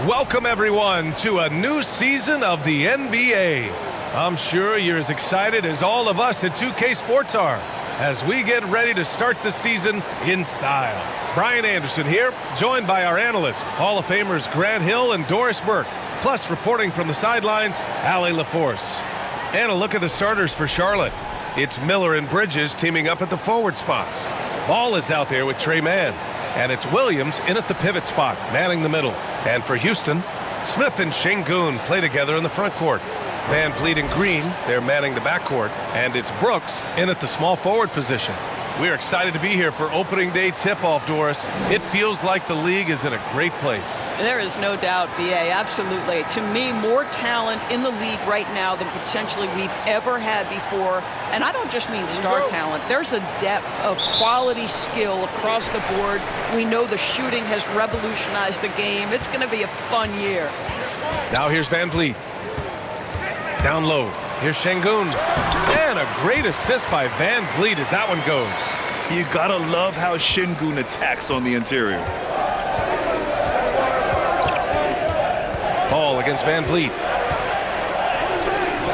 Welcome, everyone, to a new season of the NBA. I'm sure you're as excited as all of us at 2K Sports are as we get ready to start the season in style. Brian Anderson here, joined by our analysts, Hall of Famers Grant Hill and Doris Burke, plus reporting from the sidelines, Allie LaForce. And a look at the starters for Charlotte. It's Miller and Bridges teaming up at the forward spots. Ball is out there with Trey Mann. And it's Williams in at the pivot spot, manning the middle. And for Houston, Smith and Şengün play together in the front court. Van Vliet and Green, they're manning the backcourt. And it's Brooks in at the small forward position. We're excited to be here for opening day tip-off, Doris. It feels like the league is in a great place. There is no doubt, B.A., absolutely. To me, more talent in the league right now than potentially we've ever had before. And I don't just mean star talent. There's a depth of quality skill across the board. We know the shooting has revolutionized the game. It's going to be a fun year. Now here's Van Vliet. Down low. Here's Şengün. And a great assist by Van Vliet as that one goes. You gotta love how Şengün attacks on the interior. Ball against Van Vliet.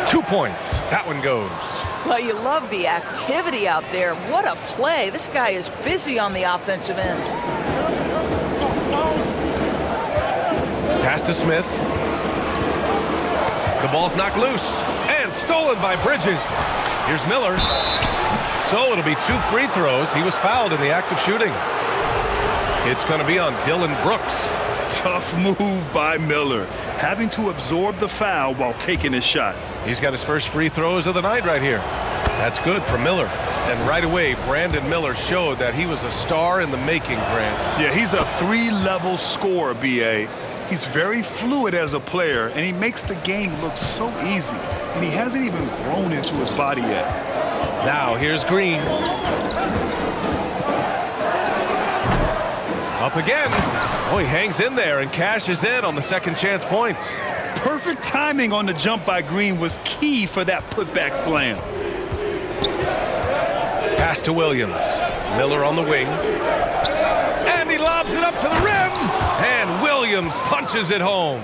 2 points. That one goes. Well, you love the activity out there. What a play. This guy is busy on the offensive end. Pass to Smith. The ball's knocked loose. And stolen by Bridges. Here's Miller. So it'll be 2 free throws. He was fouled in the act of shooting. It's going to be on Dylan Brooks. Tough move by Miller, having to absorb the foul while taking his shot. He's got his first free throws of the night right here. That's good for Miller. And right away, Brandon Miller showed that he was a star in the making, Grant. Yeah, he's a 3-level scorer, B.A. He's very fluid as a player, and he makes the game look so easy. And he hasn't even grown into his body yet. Now, here's Green. Up again. Oh, he hangs in there and cashes in on the second chance points. Perfect timing on the jump by Green was key for that putback slam. Pass to Williams. Miller on the wing. And he lobs it up to the rim. And Williams punches it home.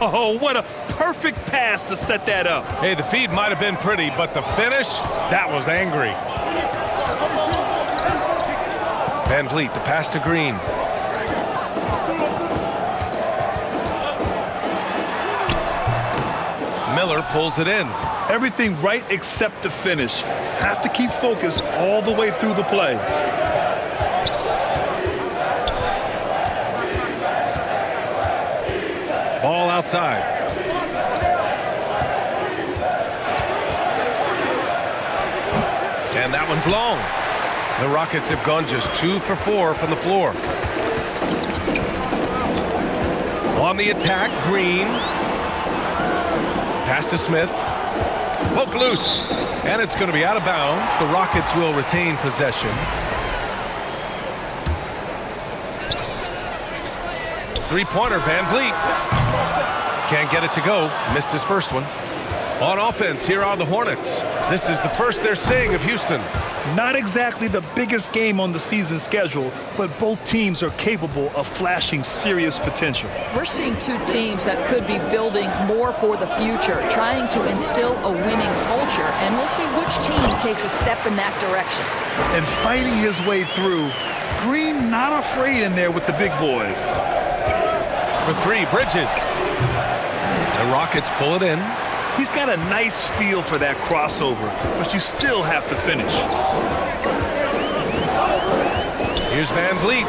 Oh, what a perfect pass to set that up. Hey, the feed might have been pretty, but the finish, that was angry. Van Vliet, the pass to Green. Miller pulls it in. Everything right except the finish. Have to keep focused all the way through the play. Ball outside. And that one's long. The Rockets have gone just 2 for 4 from the floor. On the attack, Green. Pass to Smith. Poke loose. And it's going to be out of bounds. The Rockets will retain possession. Three-pointer, Van Vliet. Can't get it to go. Missed his first one. On offense, here are the Hornets. This is the first they're seeing of Houston. Not exactly the biggest game on the season schedule, but both teams are capable of flashing serious potential. We're seeing 2 teams that could be building more for the future, trying to instill a winning culture, and we'll see which team takes a step in that direction. And fighting his way through, Green not afraid in there with the big boys. For 3, Bridges. The Rockets pull it in. He's got a nice feel for that crossover, but you still have to finish. Here's Van Vliet.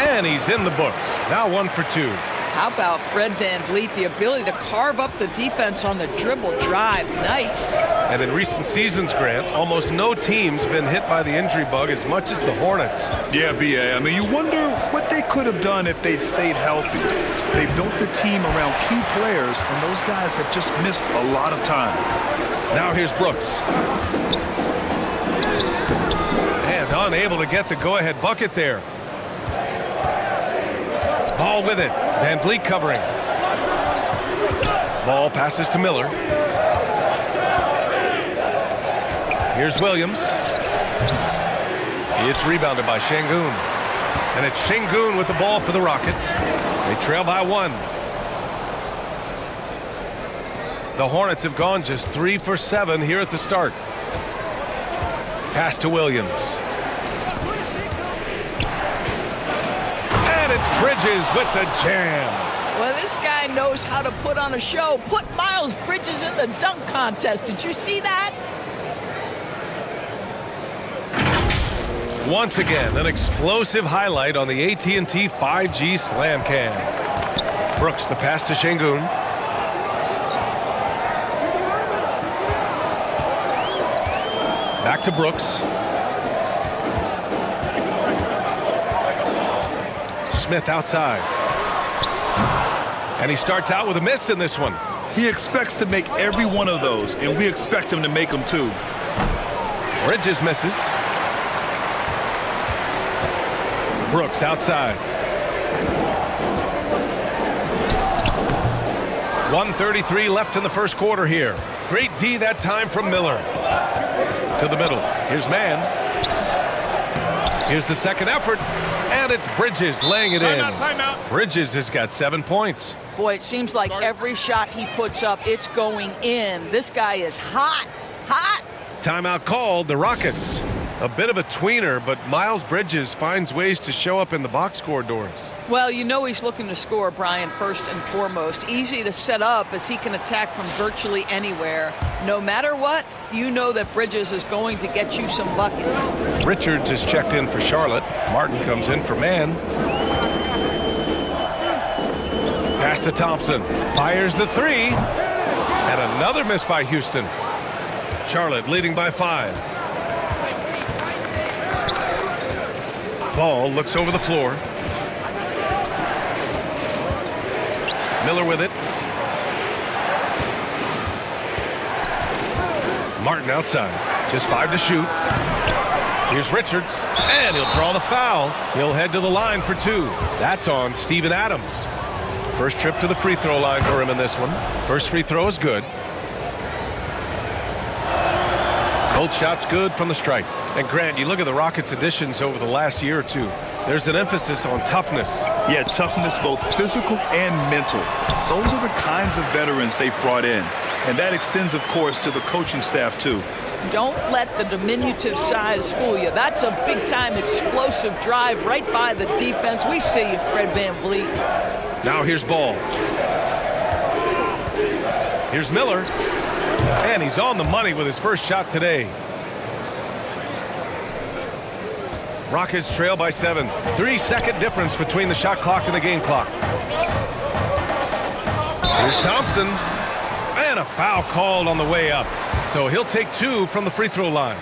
And he's in the books. Now 1 for 2. How about Fred Van Vliet, the ability to carve up the defense on the dribble drive. Nice. And in recent seasons, Grant, almost no team's been hit by the injury bug as much as the Hornets. Yeah, B.A. I mean, you wonder what they could have done if they'd stayed healthy. They built the team around key players, and those guys have just missed a lot of time. Now here's Brooks. And unable to get the go-ahead bucket there. Ball with it. Van Vliet covering. Ball passes to Miller. Here's Williams. It's rebounded by Şengün. And it's Şengün with the ball for the Rockets. They trail by 1. The Hornets have gone just 3 for 7 here at the start. Pass to Williams. And it's Bridges with the jam. Well, this guy knows how to put on a show. Put Miles Bridges in the dunk contest. Did you see that? Once again, an explosive highlight on the AT&T 5G Slam Cam. Brooks, the pass to Şengün. Back to Brooks. Smith outside. And he starts out with a miss in this one. He expects to make every one of those, and we expect him to make them too. Bridges misses. Brooks outside. 1:33 left in the first quarter here. Great D that time from Miller. To the middle. Here's Mann. Here's the second effort. And it's Bridges laying it in. Timeout. Bridges has got 7 points. Boy, it seems like every shot he puts up, it's going in. This guy is hot. Hot. Timeout called, the Rockets. A bit of a tweener, but Miles Bridges finds ways to show up in the box score doors. Well, you know he's looking to score, Brian, first and foremost. Easy to set up as he can attack from virtually anywhere. No matter what, you know that Bridges is going to get you some buckets. Richards is checked in for Charlotte. Martin comes in for Mann. Pass to Thompson. Fires the 3. And another miss by Houston. Charlotte leading by 5. Ball looks over the floor. Miller with it. Martin outside. Just 5 to shoot. Here's Richards. And he'll draw the foul. He'll head to the line for 2. That's on Steven Adams. First trip to the free throw line for him in this one. First free throw is good. Both shots good from the stripe. And Grant, you look at the Rockets' additions over the last year or two. There's an emphasis on toughness. Yeah, toughness, both physical and mental. Those are the kinds of veterans they've brought in. And that extends, of course, to the coaching staff, too. Don't let the diminutive size fool you. That's a big-time explosive drive right by the defense. We see you, Fred VanVleet. Now here's Ball. Here's Miller. And he's on the money with his first shot today. Rockets trail by 7. 3-second difference between the shot clock and the game clock. Here's Thompson. And a foul called on the way up. So he'll take 2 from the free throw line.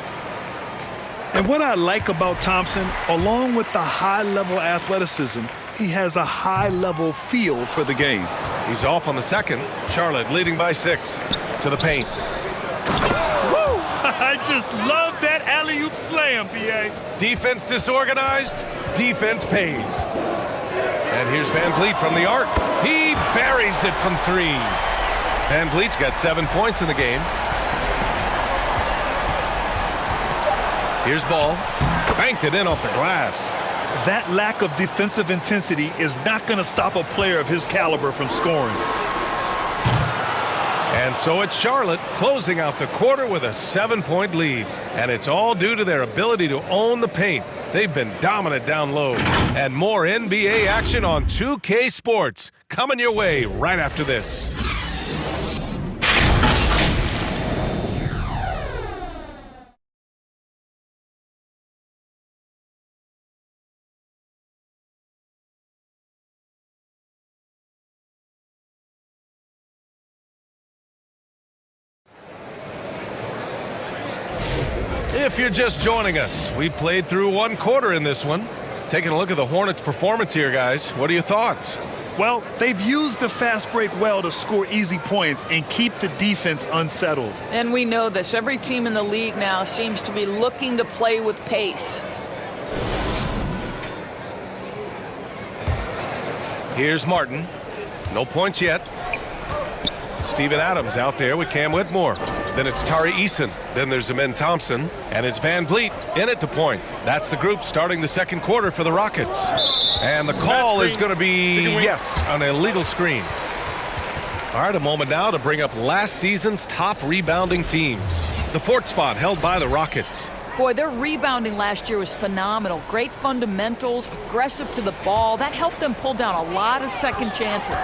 And what I like about Thompson, along with the high-level athleticism, he has a high-level feel for the game. He's off on the second. Charlotte leading by 6. To the paint. Woo! I just love that alley-oop slam, B.A. Defense disorganized. Defense pays. And here's VanVleet from the arc. He buries it from 3. VanVleet's got 7 points in the game. Here's Ball. Banked it in off the glass. That lack of defensive intensity is not going to stop a player of his caliber from scoring. And so it's Charlotte closing out the quarter with a 7-point lead. And it's all due to their ability to own the paint. They've been dominant down low. And more NBA action on 2K Sports coming your way right after this. If you're just joining us, we played through 1 quarter in this one. Taking a look at the Hornets' performance here, guys. What are your thoughts? Well, they've used the fast break well to score easy points and keep the defense unsettled. And we know this. Every team in the league now seems to be looking to play with pace. Here's Martin. No points yet. Steven Adams out there with Cam Whitmore. Then it's Tari Eason. Then there's Amen Thompson. And it's Van Vliet in at the point. That's the group starting the second quarter for the Rockets. And the call is going to be, yes, an illegal screen. All right, a moment now to bring up last season's top rebounding teams. The fourth spot held by the Rockets. Boy, their rebounding last year was phenomenal. Great fundamentals, aggressive to the ball. That helped them pull down a lot of second chances.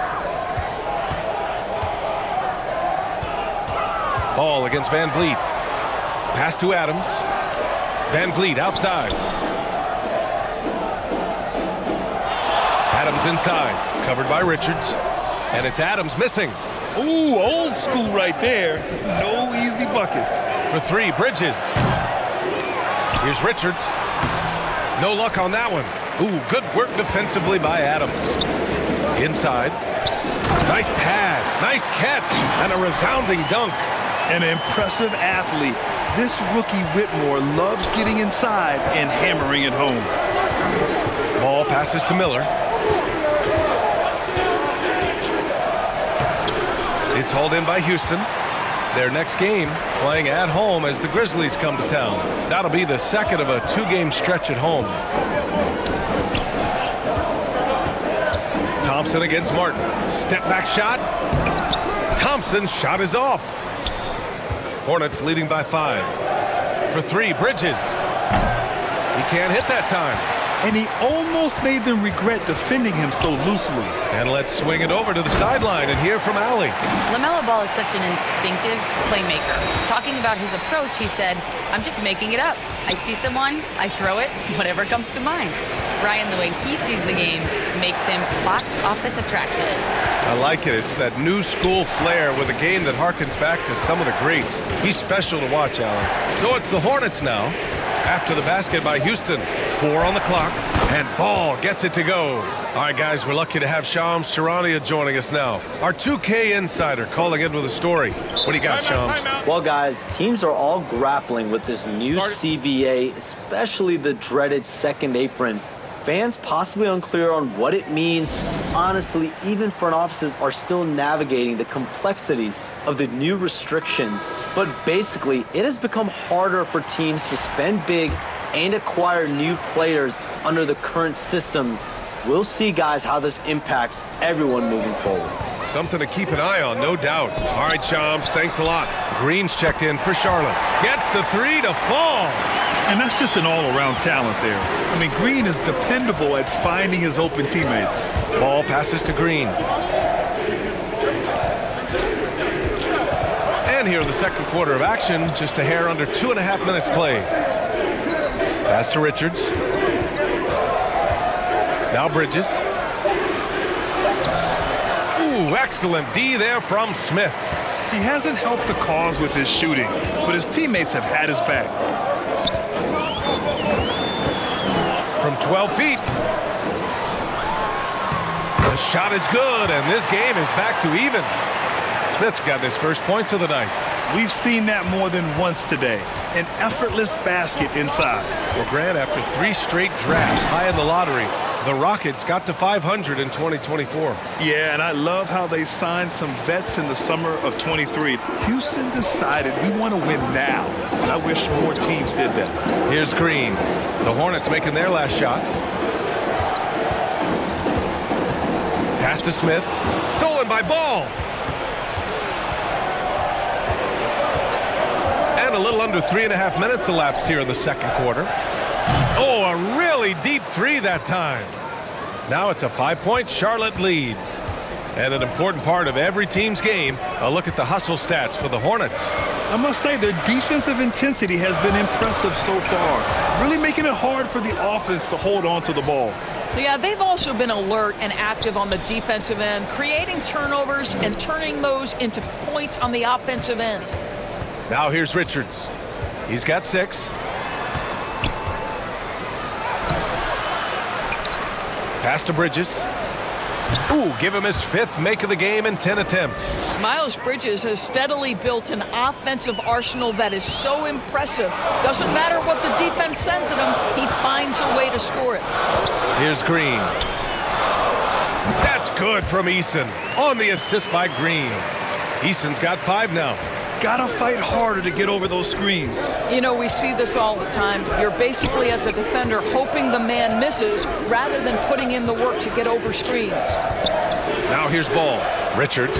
Ball against Van Vliet. Pass to Adams. Van Vliet outside. Adams inside. Covered by Richards. And it's Adams missing. Ooh, old school right there. No easy buckets. For three, Bridges. Here's Richards. No luck on that one. Ooh, good work defensively by Adams. Inside. Nice pass. Nice catch. And a resounding dunk. An impressive athlete. This rookie Whitmore loves getting inside and hammering it home. Ball passes to Miller. It's hauled in by Houston. Their next game playing at home as the Grizzlies come to town. That'll be the second of a two-game stretch at home. Thompson against Martin. Step back shot. Thompson's shot is off. Hornets leading by 5. For three, Bridges. He can't hit that time. And he almost made them regret defending him so loosely. And let's swing it over to the sideline and hear from Allie. LaMelo Ball is such an instinctive playmaker. Talking about his approach, he said, "I'm just making it up. I see someone, I throw it, whatever comes to mind." Ryan, the way he sees the game makes him box office attraction. I like it. It's that new school flair with a game that harkens back to some of the greats. He's special to watch, Allie. So it's the Hornets now. After the basket by Houston. 4 on the clock. And Ball gets it to go. All right, guys, we're lucky to have Shams Charania joining us now. Our 2K insider calling in with a story. What do you got, Shams? Well, guys, teams are all grappling with this new CBA, especially the dreaded second apron. Fans possibly unclear on what it means. Honestly, even front offices are still navigating the complexities of the new restrictions. But basically, it has become harder for teams to spend big and acquire new players under the current systems. We'll see, guys, how this impacts everyone moving forward. Something to keep an eye on, no doubt. All right, Shams, thanks a lot. Green's checked in for Charlotte. Gets the three to fall. And that's just an all-around talent there. I mean, Green is dependable at finding his open teammates. Ball passes to Green. And here in the second quarter of action, just a hair under 2.5 minutes played. Pass to Richards. Now Bridges. Ooh, excellent D there from Smith. He hasn't helped the cause with his shooting, but his teammates have had his back. From 12 feet. The shot is good, and this game is back to even. Smith's got his first points of the night. We've seen that more than once today. An effortless basket inside. Well, Grant, after 3 straight drafts high in the lottery, the Rockets got to 500 in 2024. Yeah, and I love how they signed some vets in the summer of 23. Houston decided we want to win now. I wish more teams did that. Here's Green. The Hornets making their last shot. Pass to Smith. Stolen by Ball. And a little under 3.5 minutes elapsed here in the second quarter. Oh, a really deep three that time. Now it's a 5-point Charlotte lead. And an important part of every team's game, a look at the hustle stats for the Hornets. I must say their defensive intensity has been impressive so far, really making it hard for the offense to hold on to the ball. Yeah, they've also been alert and active on the defensive end, creating turnovers and turning those into points on the offensive end. Now here's Richards. He's got 6. Pass to Bridges. Ooh, give him his 5th make of the game in 10 attempts. Miles Bridges has steadily built an offensive arsenal that is so impressive. Doesn't matter what the defense sends at him, he finds a way to score it. Here's Green. That's good from Eason on the assist by Green. Eason's got 5 now. gotta fight harder to get over those screens. You know, we see this all the time. You're basically, as a defender, hoping the man misses rather than putting in the work to get over screens. Now here's ball. Richards.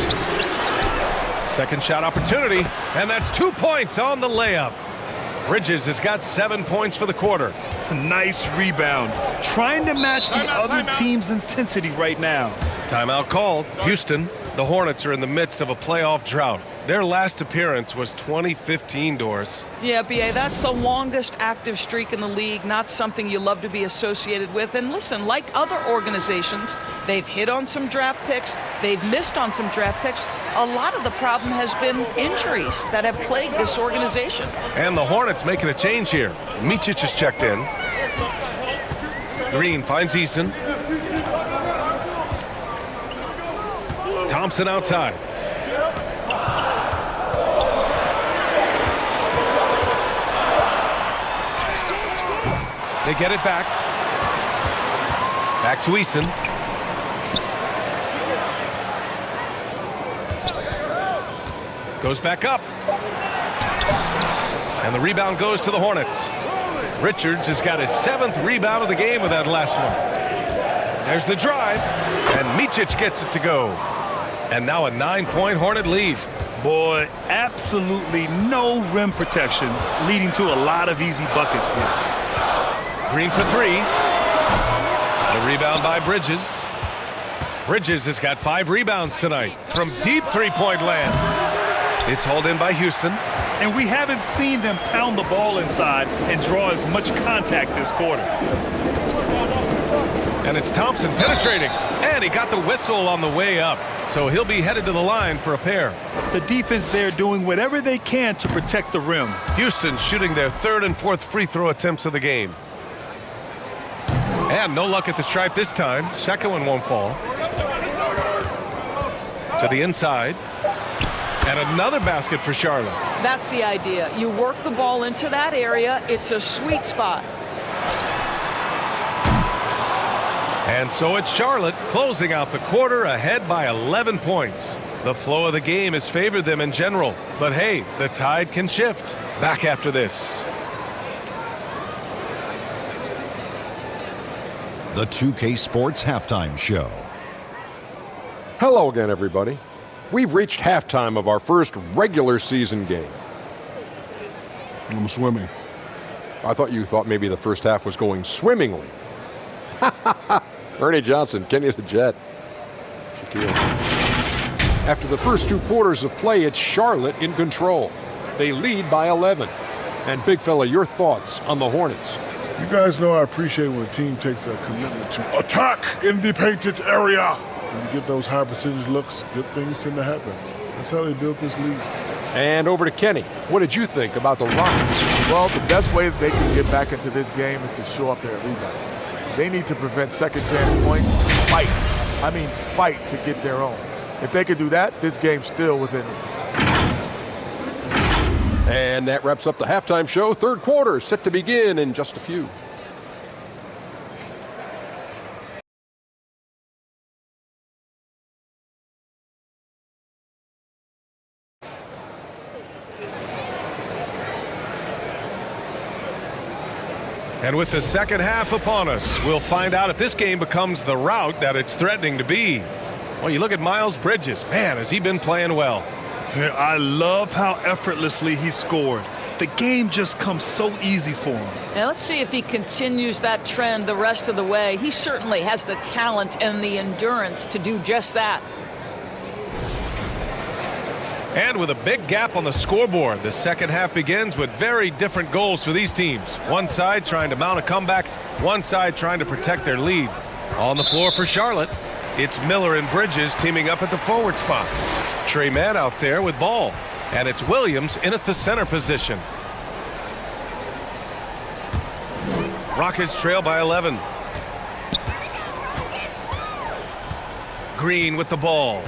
Second shot opportunity, and that's 2 points on the layup. Bridges has got 7 points for the quarter. Nice rebound. Trying to match the other team's intensity right now. Timeout called. Houston, the Hornets are in the midst of a playoff drought. Their last appearance was 2015, Doris. Yeah, B.A., that's the longest active streak in the league, not something you love to be associated with. And listen, like other organizations, they've hit on some draft picks, they've missed on some draft picks. A lot of the problem has been injuries that have plagued this organization. And the Hornets making a change here. Micic is checked in. Green finds Eason. Thompson outside. They get it back. Back to Eason. Goes back up. And the rebound goes to the Hornets. Richards has got his 7th rebound of the game with that last one. There's the drive. And Micic gets it to go. And now a 9-point Hornet lead. Boy, absolutely no rim protection, leading to a lot of easy buckets here. Green for 3. The rebound by Bridges. Bridges has got 5 rebounds tonight from deep three-point land. It's hauled in by Houston. And we haven't seen them pound the ball inside and draw as much contact this quarter. And it's Thompson penetrating. And he got the whistle on the way up. So he'll be headed to the line for a pair. The defense there doing whatever they can to protect the rim. Houston shooting their 3rd and 4th free throw attempts of the game. And no luck at the stripe this time. Second one won't fall. To the inside. And another basket for Charlotte. That's the idea. You work the ball into that area. It's a sweet spot. And so it's Charlotte closing out the quarter ahead by 11 points. The flow of the game has favored them in general. But hey, the tide can shift. Back after this. The 2K Sports Halftime Show. Hello again, everybody. We've reached halftime of our first regular season game. I'm swimming. I thought you thought maybe the first half was going swimmingly. Ernie Johnson, Kenny the Jet. Shaquille. After the first 2 quarters of play, it's Charlotte in control. They lead by 11. And big fella, your thoughts on the Hornets? You guys know I appreciate when a team takes a commitment to attack in the painted area. When you get those high percentage looks, good things tend to happen. That's how they built this league. And over to Kenny. What did you think about the Rockets? Well, the best way that they can get back into this game is to show up their rebound. They need to prevent second chance points. Fight. I mean, fight to get their own. If they could do that, this game's still within reach. And that wraps up the halftime show. Third quarter set to begin in just a few. And with the second half upon us, we'll find out if this game becomes the rout that it's threatening to be. Well, you look at Miles Bridges. Man, has he been playing well. I love how effortlessly he scored. The game just comes so easy for him. Now let's see if he continues that trend the rest of the way. He certainly has the talent and the endurance to do just that. And with a big gap on the scoreboard, the second half begins with very different goals for these teams. One side trying to mount a comeback, one side trying to protect their lead. On the floor for Charlotte, it's Miller and Bridges teaming up at the forward spot. Trey Mann out there with ball, and it's Williams in at the center position. Rockets trail by 11. Green with the ball.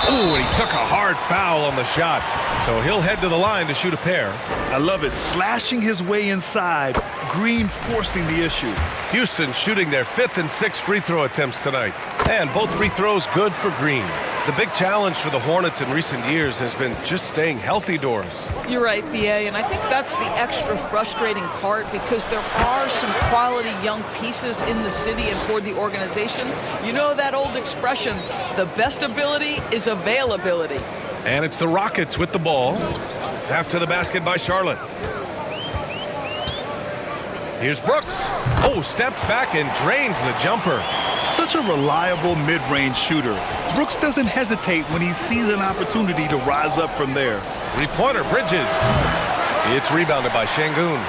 Ooh, and he took a hard foul on the shot. So he'll head to the line to shoot a pair. I love it. Slashing his way inside. Green forcing the issue. Houston shooting their 5th and 6th free throw attempts tonight. And both free throws good for Green. The big challenge for the Hornets in recent years has been just staying healthy, Doris. You're right, BA, and I think that's the extra frustrating part because there are some quality young pieces in the city and for the organization. You know that old expression, the best ability is availability. And it's the Rockets with the ball. After the basket by Charlotte. Here's Brooks. Oh, steps back and drains the jumper. Such a reliable mid-range shooter. Brooks doesn't hesitate when he sees an opportunity to rise up from there. Three-pointer, Bridges. It's rebounded by Şengün.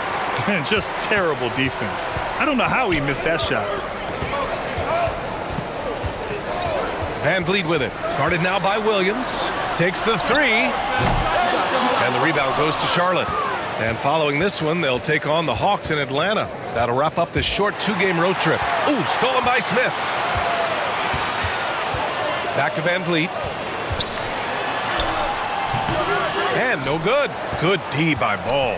Just terrible defense. I don't know how he missed that shot. Van Vliet with it. Guarded now by Williams. Takes the three. And the rebound goes to Charlotte. And following this one, they'll take on the Hawks in Atlanta. That'll wrap up this short two-game road trip. Ooh, stolen by Smith. Back to Van Vliet. And no good. Good D by Ball.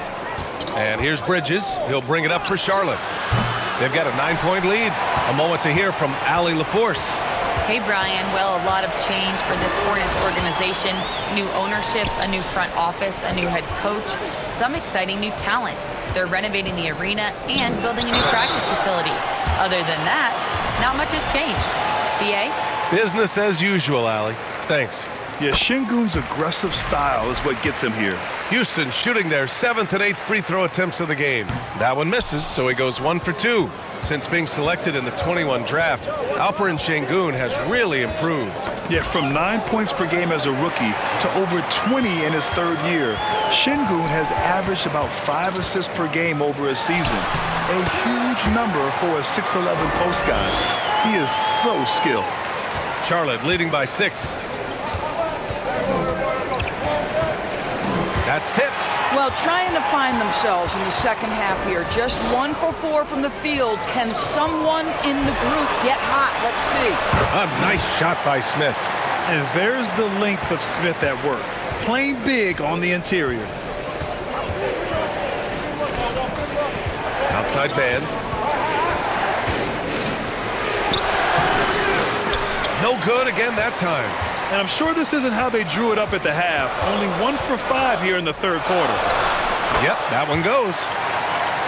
And here's Bridges. He'll bring it up for Charlotte. They've got a 9-point lead. A moment to hear from Allie LaForce. Hey, Brian. Well, a lot of change for this Hornets organization. New ownership, a new front office, a new head coach, some exciting new talent. They're renovating the arena and building a new practice facility. Other than that, not much has changed. BA? Business as usual, Allie. Thanks. Yeah, Şengün's aggressive style is what gets him here. Houston shooting their 7th and 8th free throw attempts of the game. That one misses, so he goes 1 for 2. Since being selected in the 21 draft, Alperen Şengün has really improved. Yeah, from 9 points per game as a rookie to over 20 in his third year, Şengün has averaged about 5 assists per game over a season. A huge number for a 6'11 post guy. He is so skilled. Charlotte leading by 6. That's tipped. Well, trying to find themselves in the second half here. Just 1 for 4 from the field. Can someone in the group get hot? Let's see. A nice shot by Smith. And there's the length of Smith at work. Playing big on the interior. Outside band. No good again that time. And I'm sure this isn't how they drew it up at the half. Only 1 for 5 here in the third quarter. Yep, that one goes.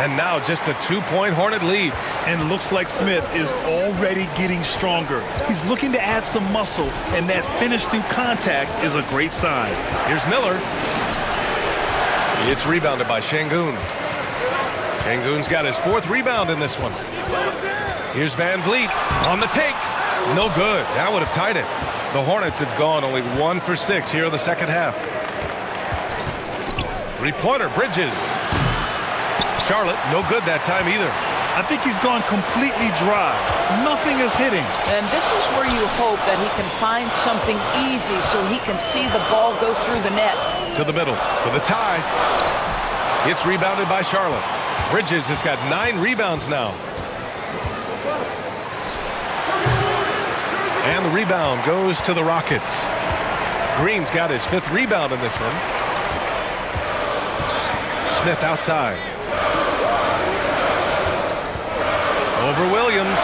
And now just a 2-point Hornet lead. And looks like Smith is already getting stronger. He's looking to add some muscle, and that finish through contact is a great sign. Here's Miller. It's rebounded by Şengün. Şengün's got his 4th rebound in this one. Here's Van Vliet on the take. No good. That would have tied it. The Hornets have gone only 1 for 6 here in the second half. Three-pointer, Bridges. Charlotte, no good that time either. I think he's gone completely dry. Nothing is hitting. And this is where you hope that he can find something easy so he can see the ball go through the net. To the middle for the tie. It's rebounded by Charlotte. Bridges has got 9 rebounds now. And the rebound goes to the Rockets. Green's got his 5th rebound in this one. Smith outside. Over Williams.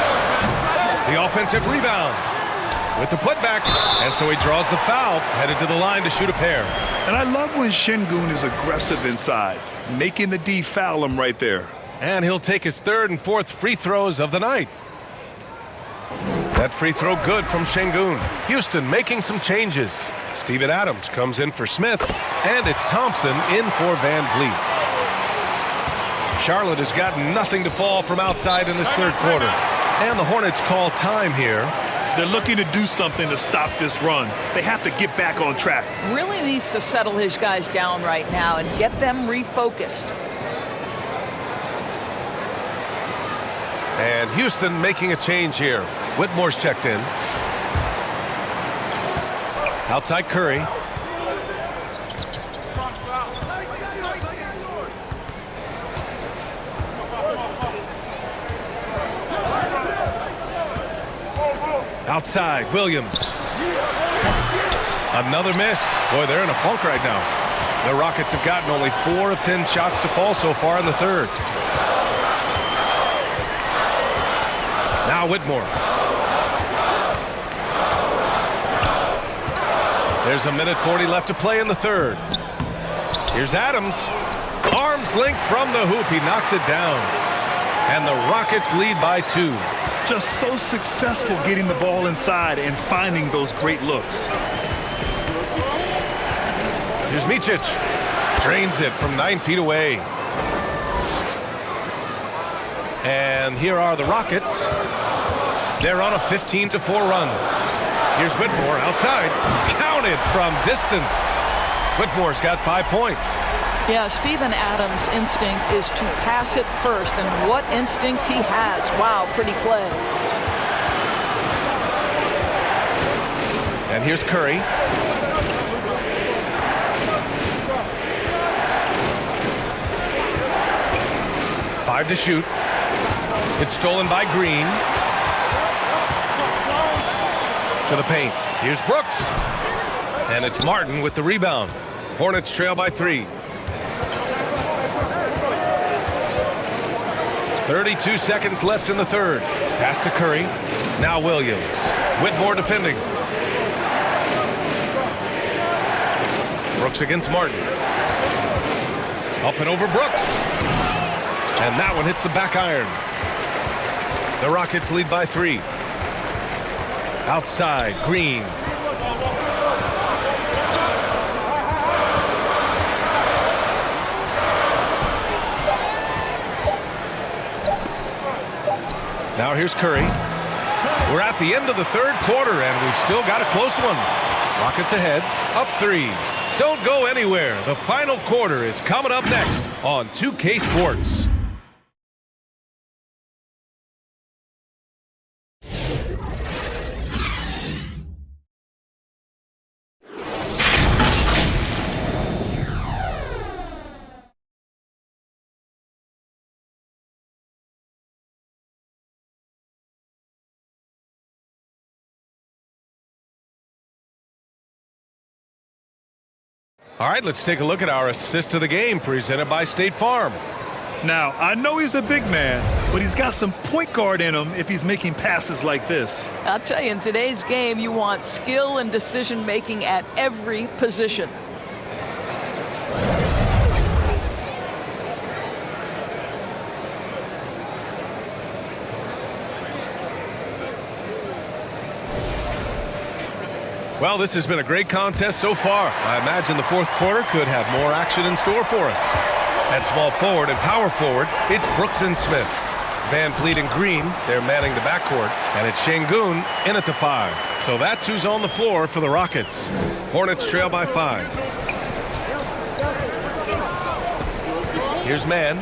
The offensive rebound with the putback. And so he draws the foul, headed to the line to shoot a pair. And I love when Şengün is aggressive inside, making the D foul him right there. And he'll take his 3rd and 4th free throws of the night. That free throw good from Şengün. Houston making some changes. Steven Adams comes in for Smith, and it's Thompson in for Van Vliet. Charlotte has got nothing to fall from outside in this third quarter. And the Hornets call time here. They're looking to do something to stop this run. They have to get back on track. Really needs to settle his guys down right now and get them refocused. And Houston making a change here. Whitmore's checked in. Outside Curry. Outside, Williams. Another miss. Boy, they're in a funk right now. The Rockets have gotten only 4 of 10 shots to fall so far in the third. Now Whitmore. There's a minute 40 left to play in the third. Here's Adams. Arms length from the hoop. He knocks it down. And the Rockets lead by 2. Just so successful getting the ball inside and finding those great looks. Here's Micic. Drains it from 9 feet away. And here are the Rockets. They're on a 15-4 run. Here's Whitmore outside. Counted from distance. Whitmore's got 5 points. Yeah, Steven Adams' instinct is to pass it first, and what instincts he has. Wow, pretty play. And here's Curry. Five to shoot. It's stolen by Green. To the paint. Here's Brooks. And it's Martin with the rebound. Hornets trail by 3. 32 seconds left in the third. Pass to Curry. Now Williams. Whitmore defending. Brooks against Martin. Up and over Brooks. And that one hits the back iron. The Rockets lead by 3. Outside, Green. Now here's Curry. We're at the end of the third quarter, and we've still got a close one. Rockets ahead, up 3. Don't go anywhere. The final quarter is coming up next on 2K Sports. All right, let's take a look at our assist of the game presented by State Farm. Now, I know he's a big man, but he's got some point guard in him if he's making passes like this. I'll tell you, in today's game, you want skill and decision-making at every position. Well, this has been a great contest so far. I imagine the fourth quarter could have more action in store for us. At small forward and power forward, it's Brooks and Smith. Van Fleet and Green, they're manning the backcourt. And it's Şengün in at the 5. So that's who's on the floor for the Rockets. Hornets trail by 5. Here's Mann.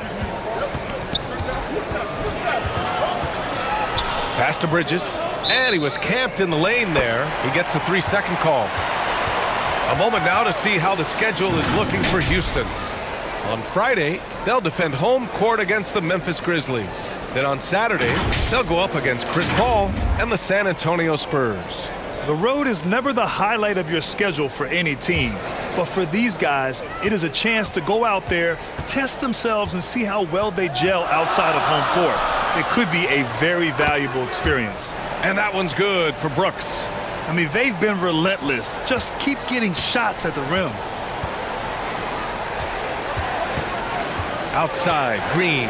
Pass to Bridges. And he was camped in the lane there. He gets a 3-second call. A moment now to see how the schedule is looking for Houston. On Friday, they'll defend home court against the Memphis Grizzlies. Then on Saturday, they'll go up against Chris Paul and the San Antonio Spurs. The road is never the highlight of your schedule for any team. But for these guys, it is a chance to go out there, test themselves, and see how well they gel outside of home court. It could be a very valuable experience. And that one's good for Brooks. I mean, they've been relentless. Just keep getting shots at the rim. Outside, Green.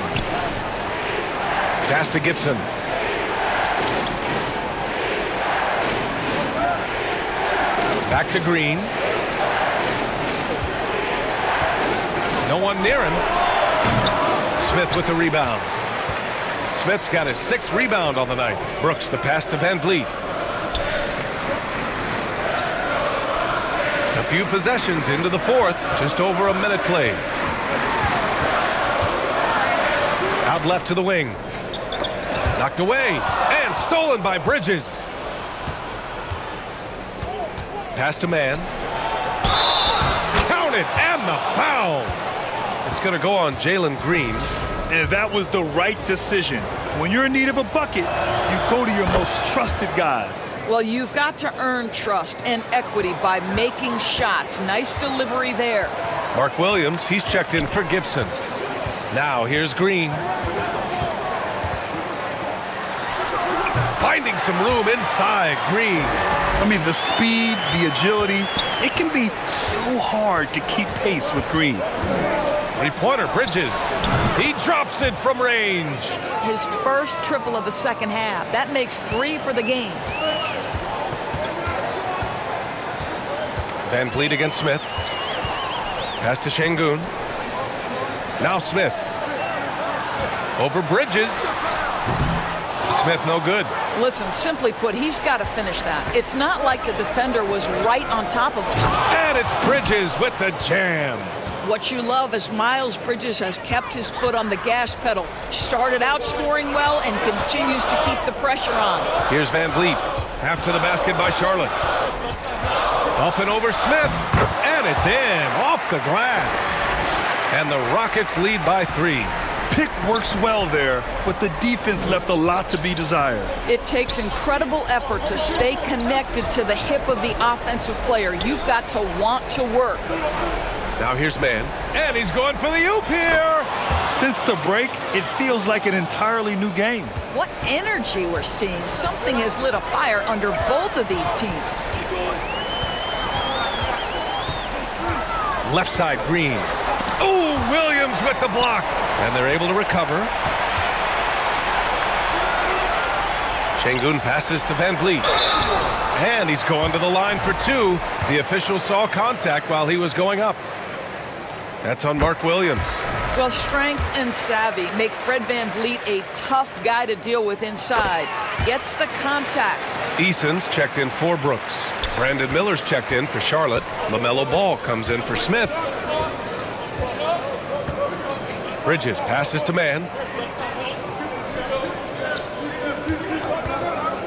Pass to Gibson. Back to Green. No one near him. Smith with the rebound. Smith's got his 6th rebound on the night. Brooks the pass to Van Vliet. A few possessions into the fourth. Just over a minute played. Out left to the wing. Knocked away and stolen by Bridges. Pass to Mann. Counted and the foul. It's going to go on Jalen Green. And that was the right decision. When you're in need of a bucket, you go to your most trusted guys. Well, you've got to earn trust and equity by making shots. Nice delivery there. Mark Williams, he's checked in for Gibson. Now here's Green. finding some room inside Green. I mean, the speed, the agility, it can be so hard to keep pace with Green. Three-pointer, Bridges. He drops it from range. His first triple of the second half. That makes 3 for the game. Van Vliet against Smith. Pass to Şengün. Now Smith. Over Bridges. Smith no good. Listen, simply put, he's got to finish that. It's not like the defender was right on top of him. And it's Bridges with the jam. What you love is Miles Bridges has kept his foot on the gas pedal. Started out scoring well and continues to keep the pressure on. Here's Van Vliet. After the basket by Charlotte. Up and over Smith. And it's in. Off the glass. And the Rockets lead by 3. Pick works well there, but the defense left a lot to be desired. It takes incredible effort to stay connected to the hip of the offensive player. You've got to want to work. Now here's Mann, and he's going for the oop here. Since the break, it feels like an entirely new game. What energy we're seeing. Something has lit a fire under both of these teams. Left side, Green. Oh, Williams with the block. And they're able to recover. Şengün passes to Van Vliet. And he's going to the line for 2. The official saw contact while he was going up. That's on Mark Williams. Well, strength and savvy make Fred Van Vliet a tough guy to deal with inside. Gets the contact. Eason's checked in for Brooks. Brandon Miller's checked in for Charlotte. LaMelo Ball comes in for Smith. Bridges passes to Mann.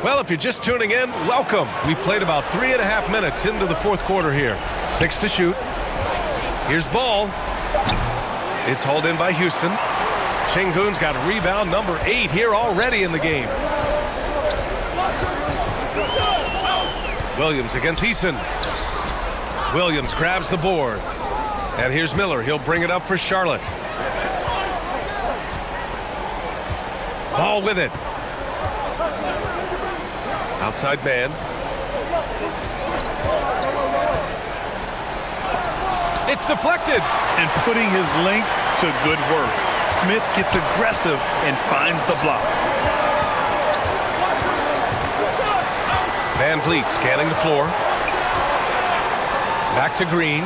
Well, if you're just tuning in, welcome. We played about 3.5 minutes into the fourth quarter here. 6 to shoot. Here's Ball. It's hauled in by Houston. Şengün's got rebound number 8 here already in the game. Williams against Eason. Williams grabs the board. And here's Miller. He'll bring it up for Charlotte. Ball with it. Outside man. It's deflected. And putting his length to good work. Smith gets aggressive and finds the block. Van Vliet scanning the floor. Back to Green.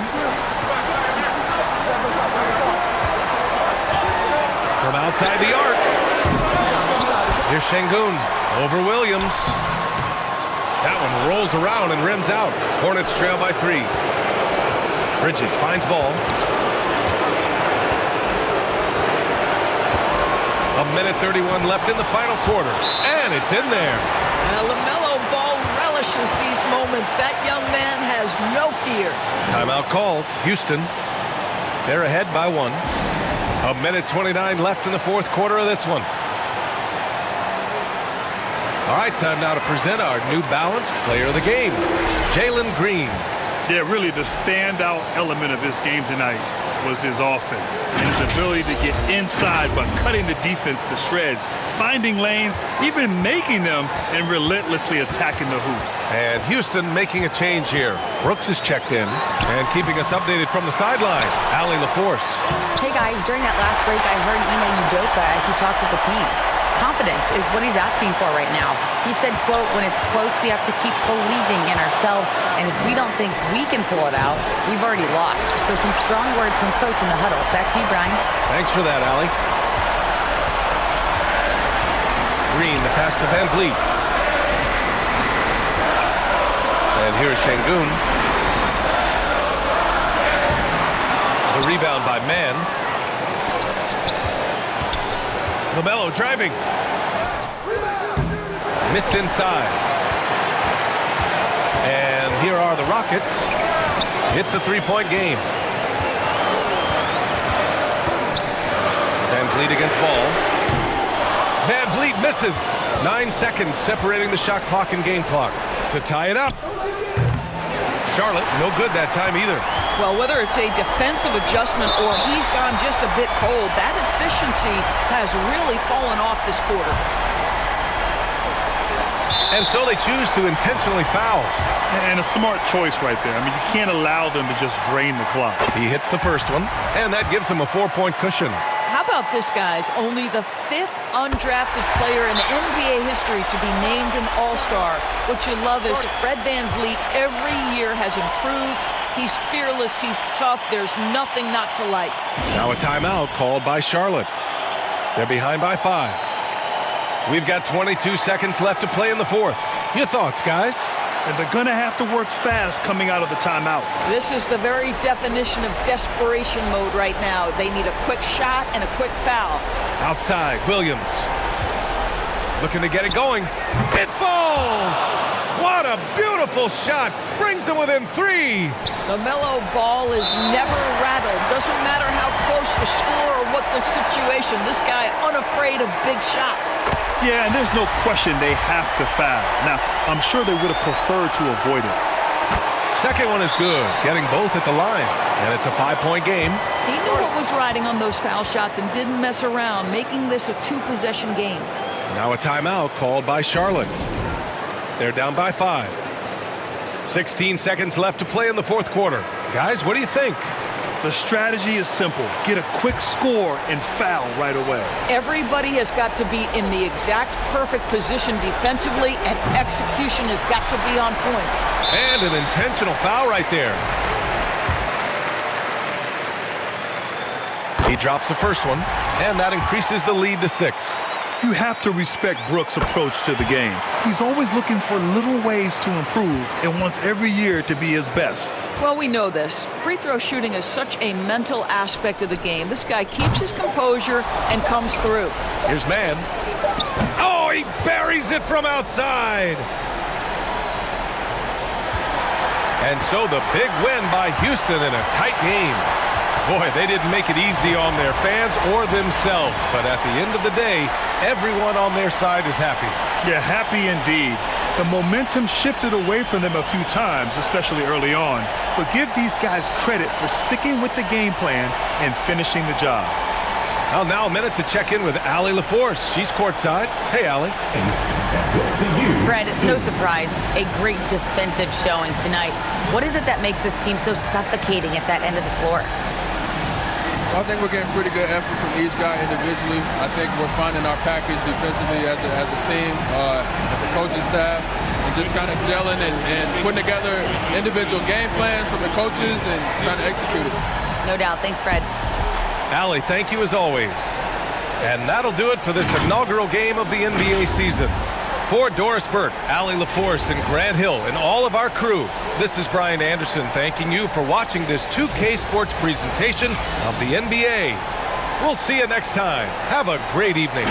From outside the arc. Here's Şengün over Williams. That one rolls around and rims out. Hornets trail by 3. Bridges finds Ball. 1:31 left in the final quarter. And it's in there. LaMelo Ball relishes these moments. That young man has no fear. Timeout called. Houston. They're ahead by 1. 1:29 left in the fourth quarter of this one. All right, time now to present our New Balance Player of the Game, Jalen Green. Yeah, really the standout element of this game tonight was his offense and his ability to get inside but cutting the defense to shreds, finding lanes, even making them, and relentlessly attacking the hoop. And Houston making a change here. Brooks is checked in and keeping us updated from the sideline. Allie LaForce. Hey guys, during that last break, I heard Ime Udoka as he talked with the team. Confidence is what he's asking for right now. He said, quote, when it's close, we have to keep believing in ourselves. And if we don't think we can pull it out, we've already lost. So some strong words from coach in the huddle. Back to you, Brian. Thanks for that, Allie. Green, the pass to Van Vliet. And here's Şengün. The rebound by Mann. LaMelo driving. Missed inside. And here are the Rockets. It's a 3-point game. Van Vliet against Ball. Van Vliet misses. 9 seconds separating the shot clock and game clock. To tie it up. Charlotte, no good that time either. Well, whether it's a defensive adjustment or he's gone just a bit cold, that efficiency has really fallen off this quarter. And so they choose to intentionally foul. And a smart choice right there. I mean, you can't allow them to just drain the clock. He hits the first one, and that gives him a 4-point cushion. How about this, guys? Only the 5th undrafted player in NBA history to be named an All-Star. What you love is Fred VanVleet every year has improved. He's fearless. He's tough. There's nothing not to like. Now a timeout called by Charlotte. They're behind by 5. We've got 22 seconds left to play in the 4th. Your thoughts, guys? And they're going to have to work fast coming out of the timeout. This is the very definition of desperation mode right now. They need a quick shot and a quick foul. Outside, Williams. Looking to get it going. It falls! What a beautiful shot. Brings them within 3. The mellow ball is never rattled. Doesn't matter how close the score or what the situation. This guy unafraid of big shots. Yeah, and there's no question they have to foul. Now, I'm sure they would have preferred to avoid it. Second one is good, getting both at the line. And it's a 5-point game. He knew what was riding on those foul shots and didn't mess around, making this a 2-possession game. Now a timeout called by Charlotte. They're down by 5. 16 seconds left to play in the 4th quarter. Guys, what do you think? The strategy is simple. Get a quick score and foul right away. Everybody has got to be in the exact perfect position defensively, and execution has got to be on point. And an intentional foul right there. He drops the first one, and that increases the lead to 6. You have to respect Brooks' approach to the game. He's always looking for little ways to improve and wants every year to be his best. Well, we know this. Free throw shooting is such a mental aspect of the game. This guy keeps his composure and comes through. Here's man. Oh, he buries it from outside. And so the big win by Houston in a tight game. Boy, they didn't make it easy on their fans or themselves. But at the end of the day, everyone on their side is happy. Yeah, happy indeed. The momentum shifted away from them a few times, especially early on. But give these guys credit for sticking with the game plan and finishing the job. Well, now a minute to check in with Allie LaForce. She's courtside. Hey, Allie. Fred, it's no surprise. A great defensive showing tonight. What is it that makes this team so suffocating at that end of the floor? I think we're getting pretty good effort from each guy individually. I think we're finding our package defensively as a team, as a coaching staff, and just kind of gelling and putting together individual game plans from the coaches and trying to execute it. No doubt. Thanks, Fred. Allie, thank you as always. And that'll do it for this inaugural game of the NBA season. For Doris Burke, Allie LaForce, and Grant Hill, and all of our crew, this is Brian Anderson thanking you for watching this 2K Sports presentation of the NBA. We'll see you next time. Have a great evening.